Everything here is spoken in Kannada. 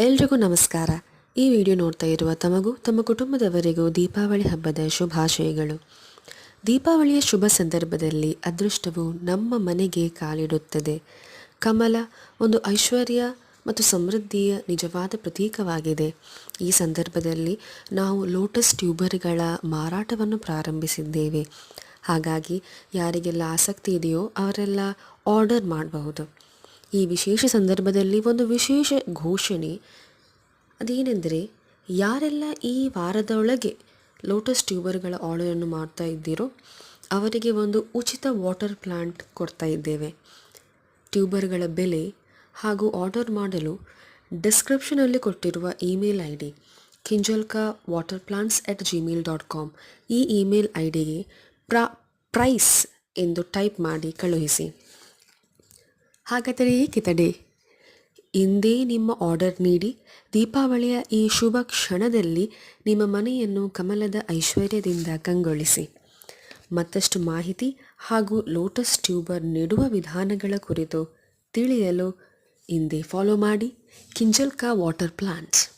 ಎಲ್ರಿಗೂ ನಮಸ್ಕಾರ. ಈ ವಿಡಿಯೋ ನೋಡ್ತಾ ಇರುವ ತಮಗೂ ತಮ್ಮ ಕುಟುಂಬದವರಿಗೂ ದೀಪಾವಳಿ ಹಬ್ಬದ ಶುಭಾಶಯಗಳು. ದೀಪಾವಳಿಯ ಶುಭ ಸಂದರ್ಭದಲ್ಲಿ ಅದೃಷ್ಟವು ನಮ್ಮ ಮನೆಗೆ ಕಾಲಿಡುತ್ತದೆ. ಕಮಲ ಒಂದು ಐಶ್ವರ್ಯ ಮತ್ತು ಸಮೃದ್ಧಿಯ ನಿಜವಾದ ಪ್ರತೀಕವಾಗಿದೆ. ಈ ಸಂದರ್ಭದಲ್ಲಿ ನಾವು ಲೋಟಸ್ ಟ್ಯೂಬರ್ಗಳ ಮಾರಾಟವನ್ನು ಪ್ರಾರಂಭಿಸಿದ್ದೇವೆ. ಹಾಗಾಗಿ ಯಾರಿಗೆಲ್ಲ ಆಸಕ್ತಿ ಇದೆಯೋ ಅವರೆಲ್ಲ ಆರ್ಡರ್ ಮಾಡಬಹುದು. ಈ ವಿಶೇಷ ಸಂದರ್ಭದಲ್ಲಿ ಒಂದು ವಿಶೇಷ ಘೋಷಣೆ ಅದೇನೆಂದರೆ, ಯಾರೆಲ್ಲ ಈ ವಾರದೊಳಗೆ ಲೋಟಸ್ ಟ್ಯೂಬರ್ಗಳ ಆರ್ಡರನ್ನು ಮಾಡ್ತಾ ಇದ್ದೀರೋ ಅವರಿಗೆ ಒಂದು ಉಚಿತ ವಾಟರ್ ಪ್ಲಾಂಟ್ ಕೊಡ್ತಾ ಇದ್ದೇವೆ. ಟ್ಯೂಬರ್ಗಳ ಬೆಲೆ ಹಾಗೂ ಆರ್ಡರ್ ಮಾಡಲು ಡಿಸ್ಕ್ರಿಪ್ಷನಲ್ಲಿ ಕೊಟ್ಟಿರುವ ಇಮೇಲ್ ಐ ಡಿ kinjalkawaterplants@gmail.com ಈ ಇಮೇಲ್ ಐ ಡಿಗೆ ಪ್ರೈಸ್ ಎಂದು ಟೈಪ್ ಮಾಡಿ ಕಳುಹಿಸಿ. ಹಾಗಾದರೆ ಏಕೆ ತಡೆ? ಇಂದೇ ನಿಮ್ಮ ಆರ್ಡರ್ ನೀಡಿ ದೀಪಾವಳಿಯ ಈ ಶುಭ ಕ್ಷಣದಲ್ಲಿ ನಿಮ್ಮ ಮನೆಯನ್ನು ಕಮಲದ ಐಶ್ವರ್ಯದಿಂದ ಕಂಗೊಳಿಸಿ. ಮತ್ತಷ್ಟು ಮಾಹಿತಿ ಹಾಗೂ ಲೋಟಸ್ ಟ್ಯೂಬರ್ ನೆಡುವ ವಿಧಾನಗಳ ಕುರಿತು ತಿಳಿಯಲು ಇಂದೇ ಫಾಲೋ ಮಾಡಿ ಕಿಂಜಲ್ಕಾ ವಾಟರ್ ಪ್ಲಾಂಟ್ಸ್.